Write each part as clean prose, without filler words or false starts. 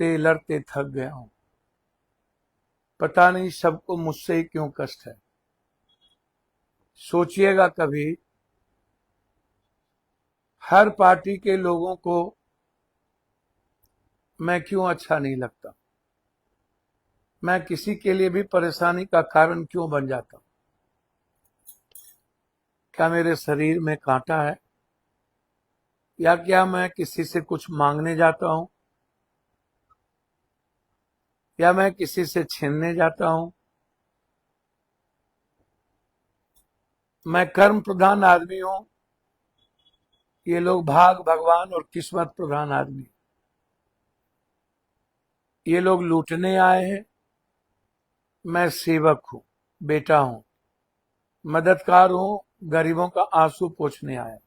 लड़ते लड़ते थक गया हूं। पता नहीं सबको मुझसे ही क्यों कष्ट है। सोचिएगा कभी, हर पार्टी के लोगों को मैं क्यों अच्छा नहीं लगता, मैं किसी के लिए भी परेशानी का कारण क्यों बन जाता हूं। क्या मेरे शरीर में कांटा है, या क्या मैं किसी से कुछ मांगने जाता हूं, या मैं किसी से छीनने जाता हूं। मैं कर्म प्रधान आदमी हूं, ये लोग भाग भगवान और किस्मत प्रधान आदमी। ये लोग लूटने आए हैं, मैं सेवक हूं, बेटा हूं, मददगार हूं, गरीबों का आंसू पोंछने आया,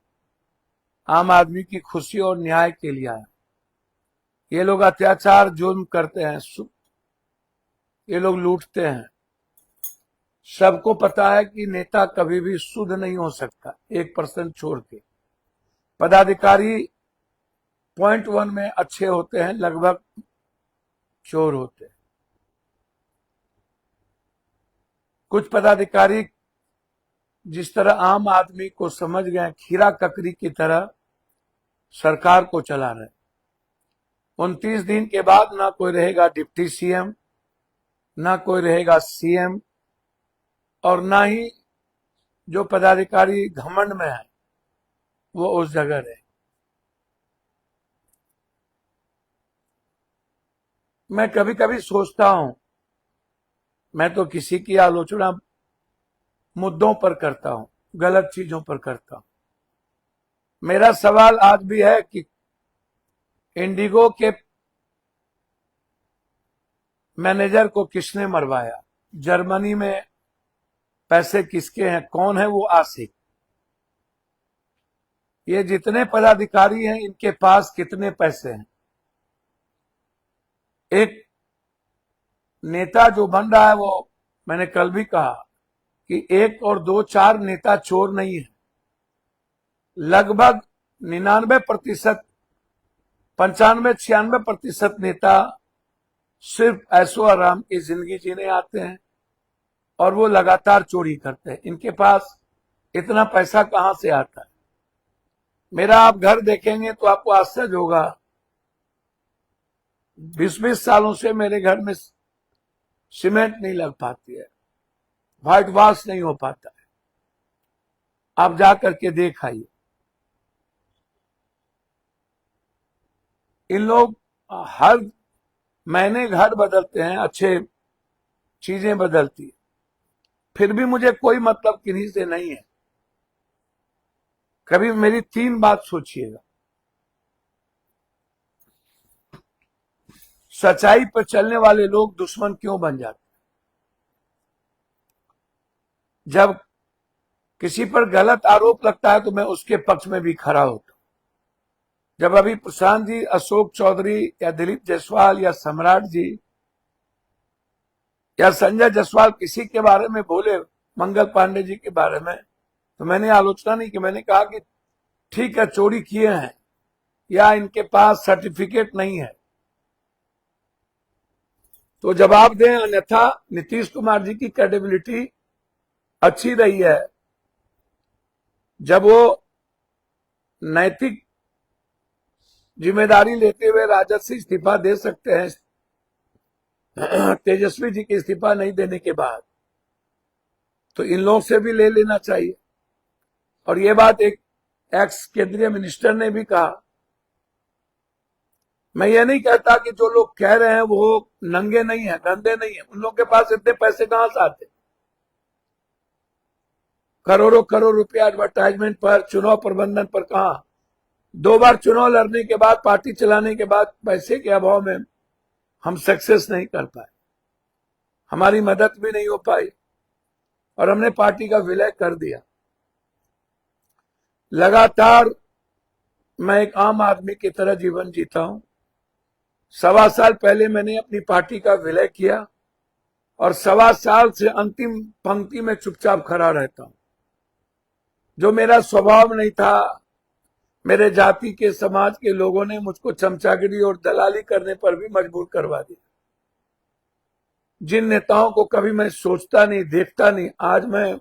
आम आदमी की खुशी और न्याय के लिए आया। ये लोग अत्याचार जुल्म करते हैं, ये लोग लूटते हैं। सबको पता है कि नेता कभी भी शुद्ध नहीं हो सकता, 1% छोड़ के। पदाधिकारी 0.1 में अच्छे होते हैं, लगभग चोर होते हैं। कुछ पदाधिकारी जिस तरह आम आदमी को समझ गए, खीरा ककड़ी की तरह सरकार को चला रहे। 29 दिन के बाद ना कोई रहेगा डिप्टी सीएम, ना कोई रहेगा सीएम, और ना ही जो पदाधिकारी घमंड में है वो उस जगह रहे। मैं कभी कभी सोचता हूं, मैं तो किसी की आलोचना मुद्दों पर करता हूं, गलत चीजों पर करता हूं। मेरा सवाल आज भी है कि इंडिगो के मैनेजर को किसने मरवाया, जर्मनी में पैसे किसके हैं, कौन है वो आशिक। ये जितने पदाधिकारी हैं इनके पास कितने पैसे हैं। एक नेता जो बन रहा है, वो मैंने कल भी कहा कि 1 और 2 4 नेता चोर नहीं है। लगभग 99%, 95-96% नेता सिर्फ ऐशो आराम की जिंदगी जीने आते हैं और वो लगातार चोरी करते हैं। इनके पास इतना पैसा कहां से आता है। मेरा आप घर देखेंगे तो आपको आश्चर्य होगा, 20-20 सालों से मेरे घर में सीमेंट नहीं लग पाती है, व्हाइट वॉश नहीं हो पाता है। आप जा करके देख आइए। इन लोग हर महीने घर बदलते हैं, अच्छे चीजें बदलती है, फिर भी मुझे कोई मतलब किन्हीं से नहीं है। कभी मेरी 3 बात सोचिएगा, सच्चाई पर चलने वाले लोग दुश्मन क्यों बन जाते। जब किसी पर गलत आरोप लगता है तो मैं उसके पक्ष में भी खड़ा होता हूं। जब अभी प्रशांत जी, अशोक चौधरी या दिलीप जायसवाल या सम्राट जी या संजय जायसवाल किसी के बारे में बोले, मंगल पांडे जी के बारे में, तो मैंने आलोचना नहीं की। मैंने कहा कि ठीक है, चोरी किए हैं या इनके पास सर्टिफिकेट नहीं है तो जवाब दें, अन्यथा नीतीश कुमार जी की क्रेडिबिलिटी अच्छी रही है। जब वो नैतिक जिम्मेदारी लेते हुए राजद से इस्तीफा दे सकते हैं, तेजस्वी जी के इस्तीफा नहीं देने के बाद, तो इन लोगों से भी ले लेना चाहिए। और ये बात एक एक्स केंद्रीय मिनिस्टर ने भी कहा। मैं ये नहीं कहता कि जो लोग कह रहे हैं वो नंगे नहीं है, गंदे नहीं है। उन लोगों के पास इतने पैसे कहां से आते, करोड़ों करोड़ रुपया एडवर्टाइजमेंट पर, चुनाव प्रबंधन पर। कहां 2 बार चुनाव लड़ने के बाद, पार्टी चलाने के बाद पैसे के अभाव में हम सक्सेस नहीं कर पाए, हमारी मदद भी नहीं हो पाई और हमने पार्टी का विलय कर दिया। लगातार मैं एक आम आदमी की तरह जीवन जीता हूं। 1.25 साल पहले मैंने अपनी पार्टी का विलय किया और 1.25 साल से अंतिम पंक्ति में चुपचाप खड़ा रहता हूं। जो मेरा स्वभाव नहीं था, मेरे जाति के समाज के लोगों ने मुझको चमचागिरी और दलाली करने पर भी मजबूर करवा दिया। जिन नेताओं को कभी मैं सोचता नहीं, देखता नहीं, आज मैं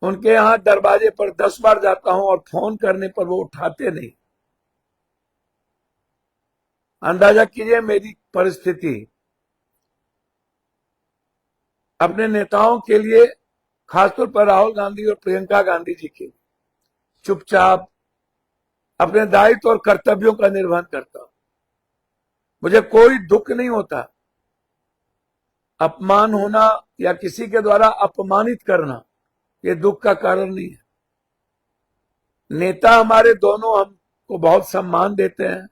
उनके यहां दरवाजे पर 10 बार जाता हूं और फोन करने पर वो उठाते नहीं। अंदाजा कीजिए मेरी परिस्थिति। अपने नेताओं के लिए, खासतौर पर राहुल गांधी और प्रियंका गांधी जी के, चुपचाप अपने दायित्व और कर्तव्यों का निर्वहन करता हूं। मुझे कोई दुख नहीं होता। अपमान होना या किसी के द्वारा अपमानित करना ये दुख का कारण नहीं है। नेता हमारे दोनों हमको बहुत सम्मान देते हैं।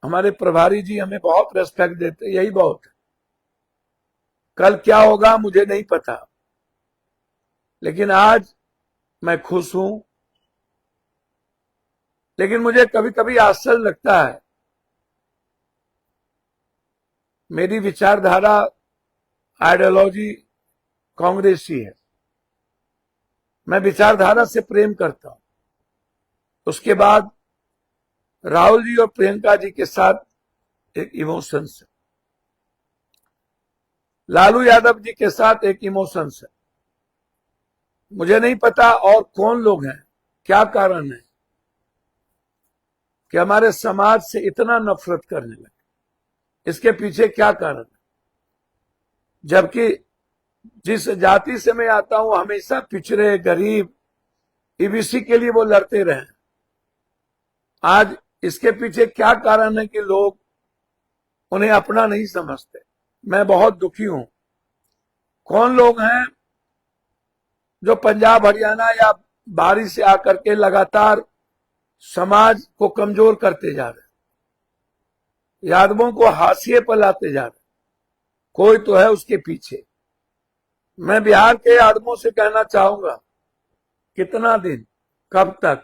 हमारे प्रभारी जी हमें बहुत रेस्पेक्ट देते हैं, यही बहुत है। कल क्या होगा मुझे नहीं पता, लेकिन आज मैं खुश हूं। लेकिन मुझे कभी कभी आश्चर्य लगता है। मेरी विचारधारा, आइडियोलॉजी कांग्रेसी है। मैं विचारधारा से प्रेम करता हूं। उसके बाद राहुल जी और प्रियंका जी के साथ एक इमोशंस है, लालू यादव जी के साथ एक इमोशंस है। मुझे नहीं पता और कौन लोग हैं, क्या कारण है कि हमारे समाज से इतना नफरत करने लगे। इसके पीछे क्या कारण है? जबकि जिस जाति से मैं आता हूं हमेशा पिछड़े, गरीब, ईबीसी के लिए वो लड़ते रहे। आज इसके पीछे क्या कारण है कि लोग उन्हें अपना नहीं समझते? मैं बहुत दुखी हूं। कौन लोग हैं जो पंजाब, हरियाणा या बाहर से आकर के लगातार समाज को कमजोर करते जा रहे, यादवों को हाशिए पर लाते जा रहे? कोई तो है उसके पीछे। मैं बिहार के यादवों से कहना चाहूंगा, कितना दिन, कब तक?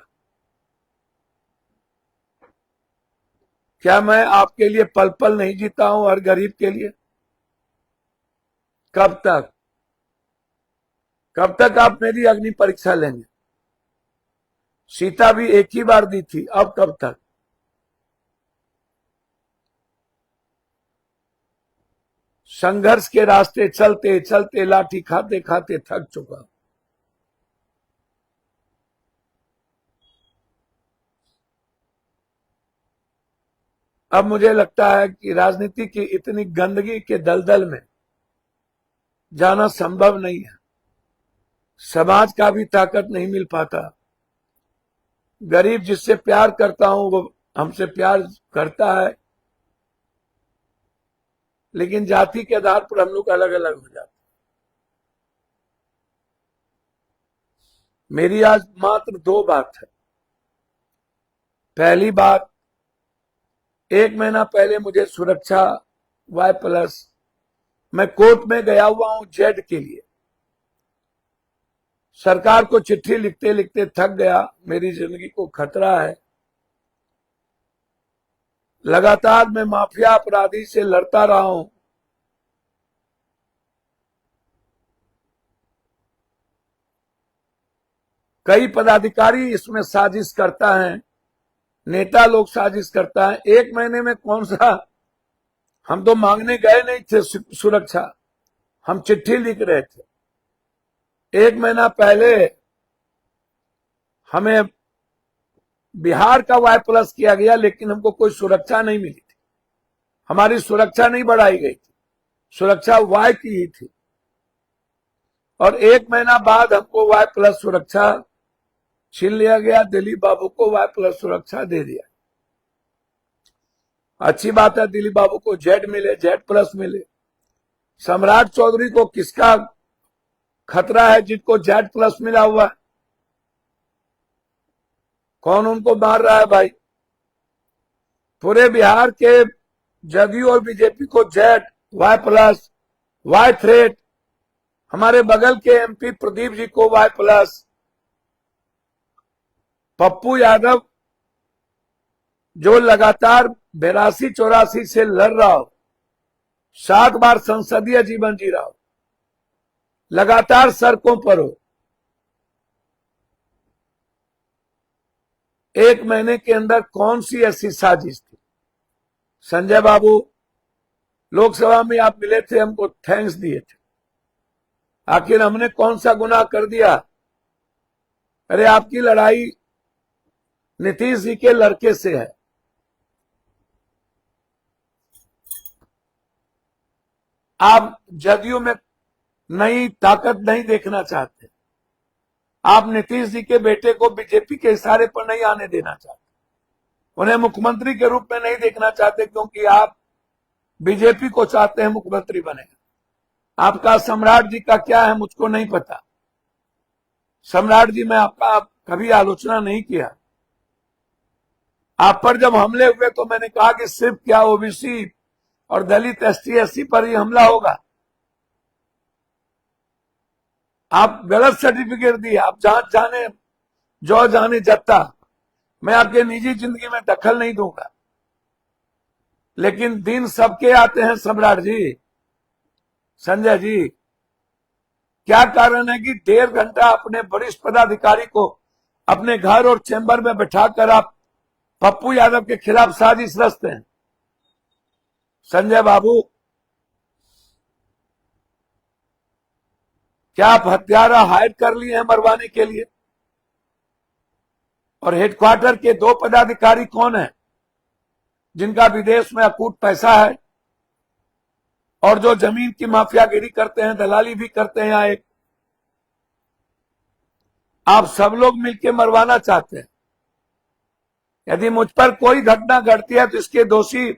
क्या मैं आपके लिए पल पल नहीं जीता हूं, हर गरीब के लिए? कब तक? कब तक आप मेरी अग्नि परीक्षा लेंगे? सीता भी एक ही बार दी थी, अब कब तक? संघर्ष के रास्ते चलते चलते, लाठी खाते खाते थक चुका। अब मुझे लगता है कि राजनीति की इतनी गंदगी के दलदल में जाना संभव नहीं है। समाज का भी ताकत नहीं मिल पाता। गरीब जिससे प्यार करता हूं वो हमसे प्यार करता है, लेकिन जाति के आधार पर हम लोग अलग अलग हो जाते। मेरी आज मात्र 2 बात है। पहली बात, 1 महीना पहले मुझे सुरक्षा Y+, मैं कोर्ट में गया हुआ हूं जेड के लिए। सरकार को चिट्ठी लिखते लिखते थक गया। मेरी जिंदगी को खतरा है। लगातार मैं माफिया अपराधी से लड़ता रहा हूं। कई पदाधिकारी इसमें साजिश करता है, नेता लोग साजिश करता है। 1 महीने में कौन सा, हम तो मांगने गए नहीं थे सुरक्षा, हम चिट्ठी लिख रहे थे। 1 महीना पहले हमें बिहार का Y+ किया गया, लेकिन हमको कोई सुरक्षा नहीं मिली थी। हमारी सुरक्षा नहीं बढ़ाई गई थी, सुरक्षा Y की ही थी। और 1 महीना बाद हमको Y+ सुरक्षा छीन लिया गया। दिलीप बाबू को Y+ सुरक्षा दे दिया। अच्छी बात है, दिलीप बाबू को जेड मिले, Z+ मिले। सम्राट चौधरी को किसका खतरा है जिनको Z+ मिला हुआ? कौन उनको मार रहा है भाई? पूरे बिहार के जदयू और बीजेपी को जेड, Y+, Y थ्रेट। हमारे बगल के MP प्रदीप जी को Y+, पप्पू यादव जो लगातार 82-84 से लड़ रहा हो, 7 बार संसदीय जीवन जी रहा हो, लगातार सड़कों पर हो, एक महीने के अंदर कौन सी ऐसी साजिश थी? संजय बाबू, लोकसभा में आप मिले थे, हमको थैंक्स दिए थे। आखिर हमने कौन सा गुनाह कर दिया? अरे आपकी लड़ाई नीतीश जी के लड़के से है। आप जदयू में नई ताकत नहीं देखना चाहते। आप नीतीश जी के बेटे को बीजेपी के इशारे पर नहीं आने देना चाहते, उन्हें मुख्यमंत्री के रूप में नहीं देखना चाहते, क्योंकि आप बीजेपी को चाहते हैं मुख्यमंत्री बने। आपका सम्राट जी का क्या है मुझको नहीं पता। सम्राट जी, मैं आपका कभी आलोचना नहीं किया। आप पर जब हमले हुए तो मैंने कहा कि सिर्फ क्या ओबीसी और दलित एसटी एससी पर ही हमला होगा। आप गलत सर्टिफिकेट दिए। आप जांच जाने जो जाने जत्ता। मैं आपके निजी जिंदगी में दखल नहीं दूंगा, लेकिन दिन सबके आते हैं सम्राट जी। संजय जी, क्या कारण है कि 1.5 घंटा अपने वरिष्ठ पदाधिकारी को अपने घर और चैम्बर में बैठाकर आप पप्पू यादव के खिलाफ साजिश रचते हैं? संजय बाबू, क्या आप हत्यारा हायर कर लिए हैं मरवाने के लिए? और हेडक्वार्टर के 2 पदाधिकारी कौन है जिनका विदेश में अकूट पैसा है और जो जमीन की माफियागिरी करते हैं, दलाली भी करते हैं? यहाँ एक आप सब लोग मिलकर मरवाना चाहते हैं। यदि मुझ पर कोई घटना घटती है तो इसके दोषी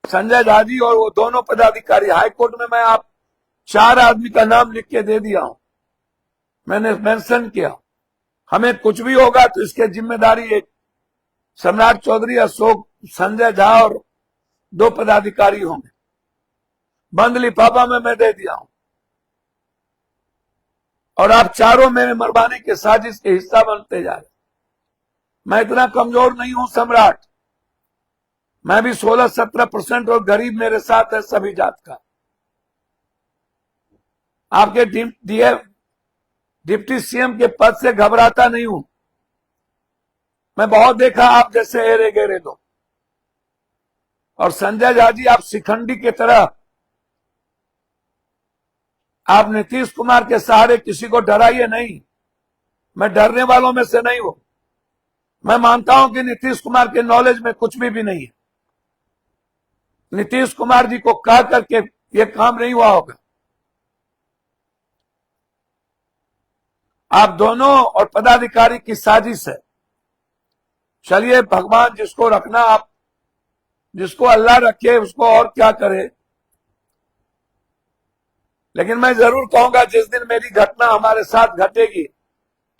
संजय झा जी और वो दोनों पदाधिकारी। हाईकोर्ट में मैं आप 4 आदमी का नाम लिख के दे दिया हूं, मैंने मेंशन किया। हमें कुछ भी होगा तो इसके जिम्मेदारी एक सम्राट चौधरी, अशोक, संजय झा और 2 पदाधिकारी होंगे। बंद लिफाफा में मैं दे दिया हूं और आप चारों मेरे मरवाने के साजिश के हिस्सा बनते जा रहे। मैं इतना कमजोर नहीं हूं सम्राट। मैं भी 16-17% और गरीब मेरे साथ है सभी जात का। आपके डिप्टी सीएम के पद से घबराता नहीं हूं। मैं बहुत देखा आप जैसे एरे गेरे लोग। और संजय झा जी, आप शिखंडी की तरह आप नीतीश कुमार के सहारे किसी को डराइए नहीं। मैं डरने वालों में से नहीं हूं। मैं मानता हूं कि नीतीश कुमार के नॉलेज में कुछ भी नहीं है। नीतीश कुमार जी को कह करके ये काम नहीं हुआ होगा। आप दोनों और पदाधिकारी की साजिश है। चलिए, भगवान जिसको रखना, आप जिसको अल्लाह रखे उसको और क्या करे। लेकिन मैं जरूर कहूंगा जिस दिन मेरी घटना हमारे साथ घटेगी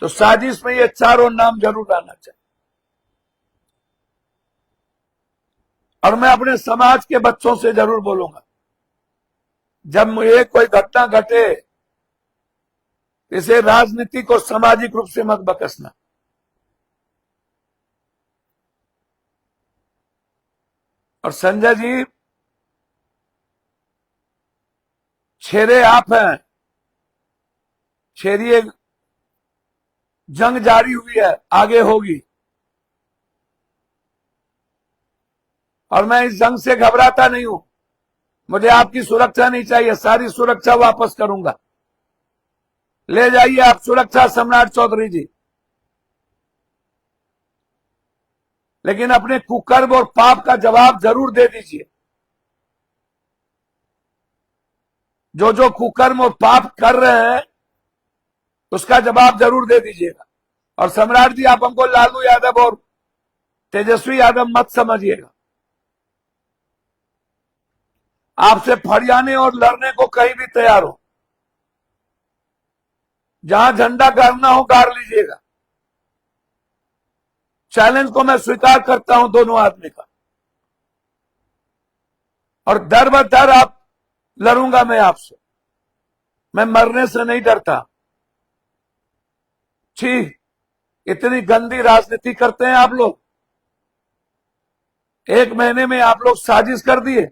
तो साजिश में ये चारों नाम जरूर आना चाहिए। और मैं अपने समाज के बच्चों से जरूर बोलूंगा, जब मुझे कोई घटना घटे इसे राजनीति को सामाजिक रूप से मत बकसना। और संजय जी, छेरे आप हैं, छेरिए। जंग जारी हुई है, आगे होगी। और मैं इस जंग से घबराता नहीं हूं। मुझे आपकी सुरक्षा नहीं चाहिए, सारी सुरक्षा वापस करूंगा। ले जाइए आप सुरक्षा सम्राट चौधरी जी, लेकिन अपने कुकर्म और पाप का जवाब जरूर दे दीजिए। जो जो कुकर्म और पाप कर रहे हैं उसका जवाब जरूर दे दीजिएगा। और सम्राट जी, आप हमको लालू यादव और तेजस्वी यादव मत समझिएगा। आपसे फरियाने और लड़ने को कहीं भी तैयार हो। जहां झंडा गाड़ना हो गाड़ लीजिएगा। चैलेंज को मैं स्वीकार करता हूं दोनों आदमी का। और दर ब दर आप लड़ूंगा मैं आपसे। मैं मरने से नहीं डरता। छी, इतनी गंदी राजनीति करते हैं आप लोग। 1 महीने में आप लोग साजिश कर दिए।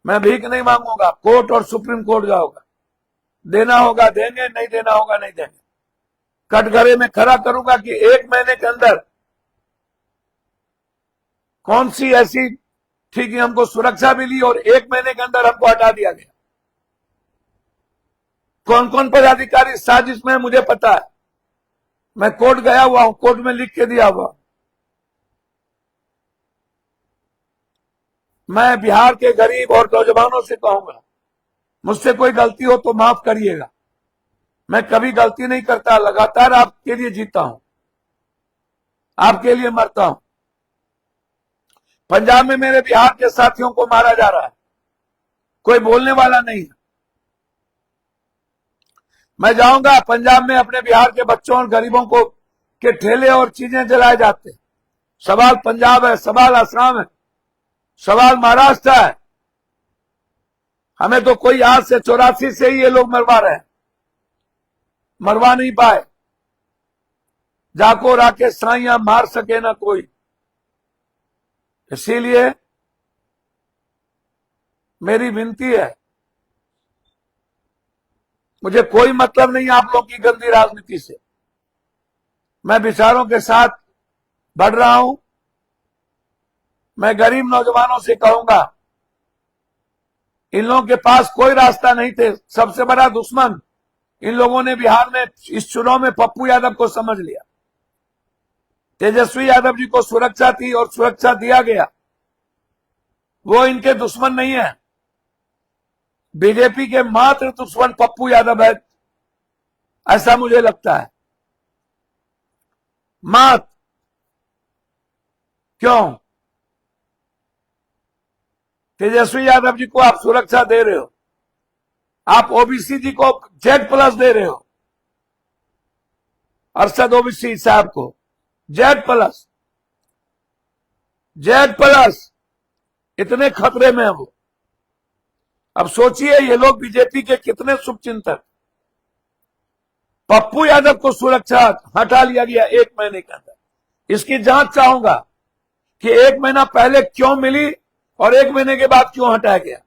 मैं भीख नहीं मांगूंगा, कोर्ट और सुप्रीम कोर्ट जाऊंगा। देना होगा देंगे, नहीं देना होगा नहीं देंगे। कटघरे में खड़ा करूंगा कि 1 महीने के अंदर कौन सी ऐसी थी कि हमको सुरक्षा मिली और 1 महीने के अंदर हमको हटा दिया गया। कौन कौन पदाधिकारी साजिश में मुझे पता है। मैं कोर्ट गया हुआ हूं, कोर्ट में लिख के दिया हुआ। मैं बिहार के गरीब और नौजवानों से कहूंगा, मुझसे कोई गलती हो तो माफ करिएगा। मैं कभी गलती नहीं करता, लगातार आपके लिए जीता हूं, आपके लिए मरता हूं। पंजाब में मेरे बिहार के साथियों को मारा जा रहा है, कोई बोलने वाला नहीं है। मैं जाऊंगा पंजाब में, अपने बिहार के बच्चों और गरीबों को के ठेले और चीजें जलाए जाते हैं। सवाल पंजाब है, सवाल असम है, सवाल महाराष्ट्र है। हमें तो कोई आज से 84 से ही ये लोग मरवा रहे हैं, मरवा नहीं पाए। जाको राके साइया मार सके ना कोई। इसीलिए मेरी विनती है, मुझे कोई मतलब नहीं आप लोग की गंदी राजनीति से। मैं विचारों के साथ बढ़ रहा हूं। मैं गरीब नौजवानों से कहूंगा, इन लोगों के पास कोई रास्ता नहीं थे। सबसे बड़ा दुश्मन इन लोगों ने बिहार में इस चुनाव में पप्पू यादव को समझ लिया। तेजस्वी यादव जी को सुरक्षा थी और सुरक्षा दिया गया, वो इनके दुश्मन नहीं है। बीजेपी के मात्र दुश्मन पप्पू यादव है, ऐसा मुझे लगता है। मात क्यों? तेजस्वी यादव जी को आप सुरक्षा दे रहे हो, आप ओबीसी जी को Z+ दे रहे हो, अरशद ओबीसी साहब को Z+, इतने खतरे में है वो। अब सोचिए ये लोग बीजेपी के कितने शुभचिंतक। पप्पू यादव को सुरक्षा हटा लिया गया 1 महीने के अंदर। इसकी जांच चाहूंगा कि 1 महीना पहले क्यों मिली और 1 महीने के बाद क्यों हटाया गया।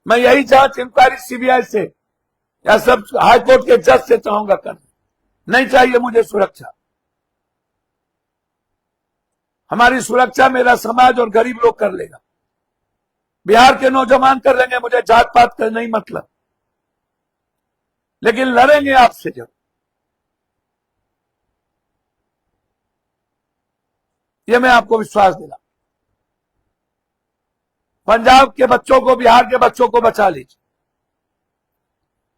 मैं यही जांच इंक्वायरी सीबीआई से या सब हाईकोर्ट के जज से चाहूंगा करना। नहीं चाहिए मुझे सुरक्षा। हमारी सुरक्षा मेरा समाज और गरीब लोग कर लेगा, बिहार के नौजवान कर लेंगे। मुझे जात पात का नहीं मतलब, लेकिन लड़ेंगे आपसे जब। ये मैं आपको विश्वास दिला। पंजाब के बच्चों को, बिहार के बच्चों को बचा लीजिए,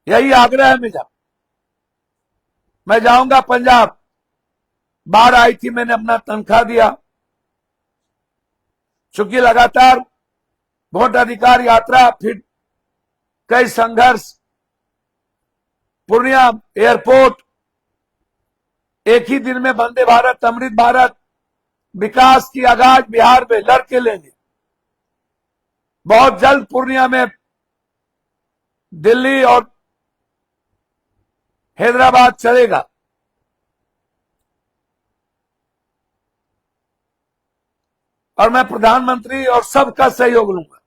यही आग्रह है मेरा। मैं जाऊंगा पंजाब, बाढ़ आई थी, मैंने अपना तनख्वाह दिया। चूंकि लगातार वोट अधिकार यात्रा, फिर कई संघर्ष, पूर्णिया एयरपोर्ट, एक ही दिन में वंदे भारत, अमृत भारत, विकास की आगाज बिहार में लड़के लेंगे। बहुत जल्द पूर्णिया में दिल्ली और हैदराबाद चलेगा। और मैं प्रधानमंत्री और सबका सहयोग लूंगा।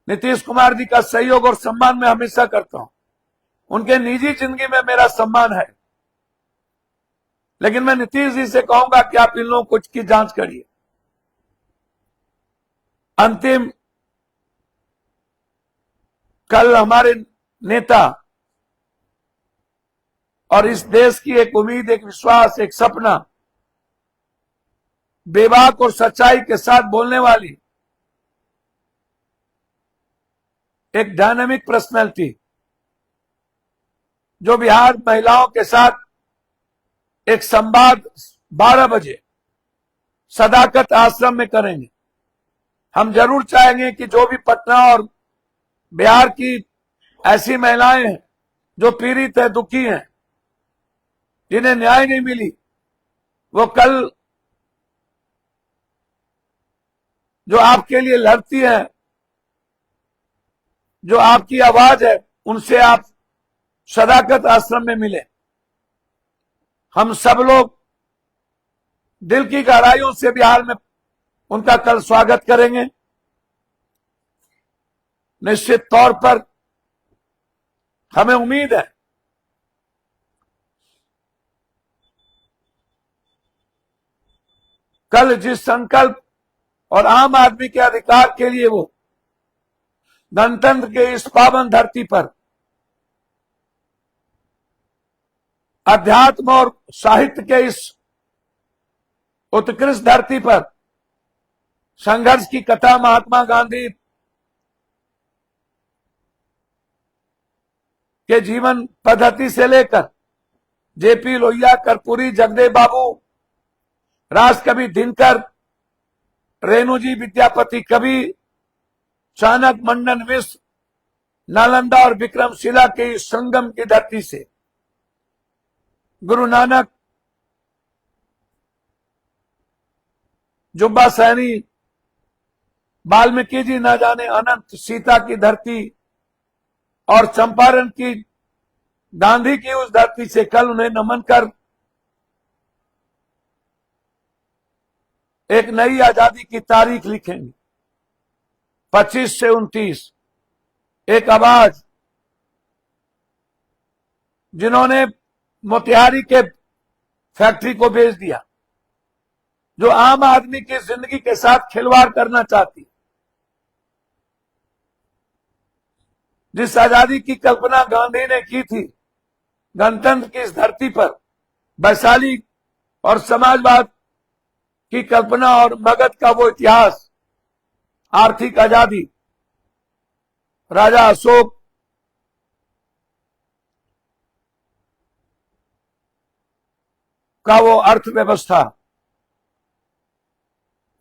नीतीश कुमार जी का सहयोग और सम्मान मैं हमेशा करता हूं। उनके निजी जिंदगी में मेरा सम्मान है, लेकिन मैं नीतीश जी से कहूंगा कि आप इन लोगों की जांच करिए। अंतिम, कल हमारे नेता और इस देश की एक उम्मीद, एक विश्वास, एक सपना, बेबाक और सच्चाई के साथ बोलने वाली एक डायनामिक पर्सनालिटी, जो बिहार महिलाओं के साथ एक संवाद 12 बजे सदाकत आश्रम में करेंगे। हम जरूर चाहेंगे कि जो भी पटना और बिहार की ऐसी महिलाएं हैं जो पीड़ित है, दुखी हैं, जिन्हें न्याय नहीं मिली, वो कल जो आपके लिए लड़ती हैं, जो आपकी आवाज है, उनसे आप सदाकत आश्रम में मिले। हम सब लोग दिल की गहराइयों से बिहार में उनका कल स्वागत करेंगे। निश्चित तौर पर हमें उम्मीद है कल जिस संकल्प और आम आदमी के अधिकार के लिए वो गणतंत्र के इस पावन धरती पर अध्यात्म और साहित्य के इस उत्कृष्ट धरती पर संघर्ष की कथा महात्मा गांधी के जीवन पद्धति से लेकर जेपी लोहिया, कर्पूरी, जगदेव बाबू, राष्ट्रकवि दिनकर, रेणुजी विद्यापति कवि, चाणक्य, मंडन मिश्र, नालंदा और विक्रमशिला के इस संगम की धरती से गुरु नानक, जुब्बा सैनी, वाल्मीकि जी, न जाने अनंत, सीता की धरती और चंपारण की गांधी की उस धरती से कल उन्हें नमन कर एक नई आजादी की तारीख लिखेंगे। 25 से 29 एक आवाज जिन्होंने मोतिहारी के फैक्ट्री को बेच दिया, जो आम आदमी की जिंदगी के साथ खिलवाड़ करना चाहती, जिस आजादी की कल्पना गांधी ने की थी गणतंत्र की इस धरती पर, वैशाली और समाजवाद की कल्पना और मगध का वो इतिहास, आर्थिक आजादी, राजा अशोक, का वो अर्थव्यवस्था।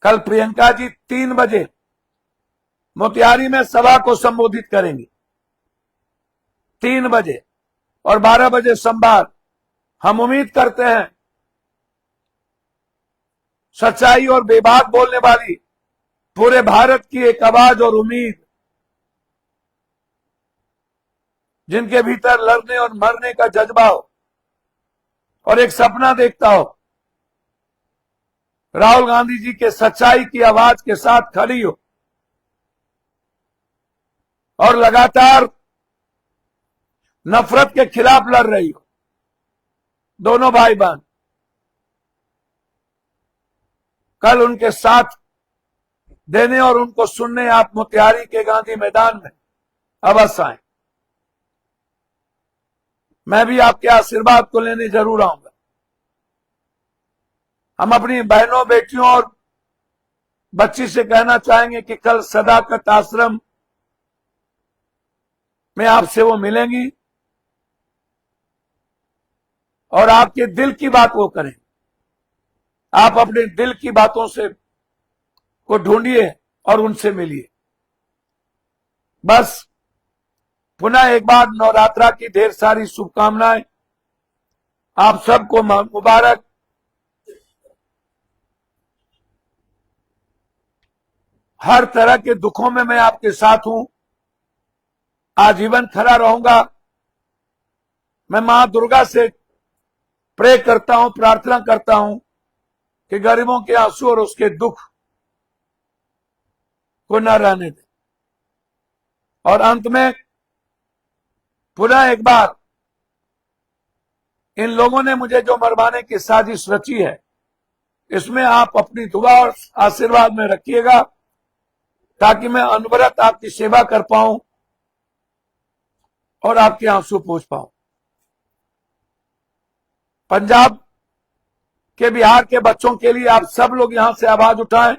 कल प्रियंका जी 3 बजे मोतिहारी में सभा को संबोधित करेंगी, 3 बजे और 12 बजे संवाद। हम उम्मीद करते हैं सच्चाई और बेबाक बोलने वाली पूरे भारत की एक आवाज और उम्मीद, जिनके भीतर लड़ने और मरने का जज्बा हो और एक सपना देखता हो, राहुल गांधी जी के सच्चाई की आवाज के साथ खड़ी हो और लगातार नफरत के खिलाफ लड़ रही हो। दोनों भाई बहन कल उनके साथ देने और उनको सुनने आप मोतिहारी के गांधी मैदान में अवश्य आए। मैं भी आपके आशीर्वाद को लेने जरूर आऊंगा। हम अपनी बहनों, बेटियों और बच्ची से कहना चाहेंगे कि कल सदाकत आश्रम में आपसे वो मिलेंगी और आपके दिल की बात वो करें। आप अपने दिल की बातों से को ढूंढिए और उनसे मिलिए। बस पुनः एक बार नवरात्रा की ढेर सारी शुभकामनाएं आप सबको मुबारक। हर तरह के दुखों में मैं आपके साथ हूं, आजीवन खड़ा रहूंगा। मैं मां दुर्गा से प्रे करता हूं, प्रार्थना करता हूं कि गरीबों के आंसू और उसके दुख को न रहने दें। और अंत में पुनः एक बार इन लोगों ने मुझे जो मरवाने की साजिश रची है, इसमें आप अपनी दुआ और आशीर्वाद में रखिएगा ताकि मैं अनवरत आपकी सेवा कर पाऊं और आपके आंसू पोंछ पाऊं। पंजाब के, बिहार के बच्चों के लिए आप सब लोग यहां से आवाज उठाएं,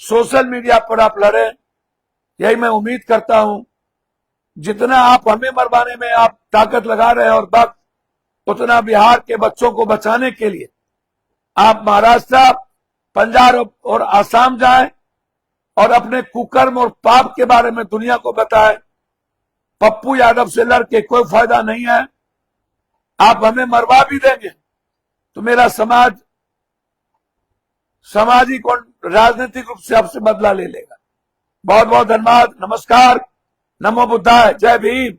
सोशल मीडिया पर आप लड़ें। यही मैं उम्मीद करता हूं। जितना आप हमें मरवाने में आप ताकत लगा रहे हैं और वक्त, उतना बिहार के बच्चों को बचाने के लिए आप महाराष्ट्र, पंजाब और आसाम जाएं और अपने कुकर्म और पाप के बारे में दुनिया को बताएं। पप्पू यादव से लड़के कोई फायदा नहीं है। आप हमें मरवा भी देंगे तो मेरा समाज सामाजिक और राजनीतिक रूप से आपसे बदला ले लेगा। बहुत बहुत धन्यवाद। नमस्कार। नमो बुद्धाय। जय भीम।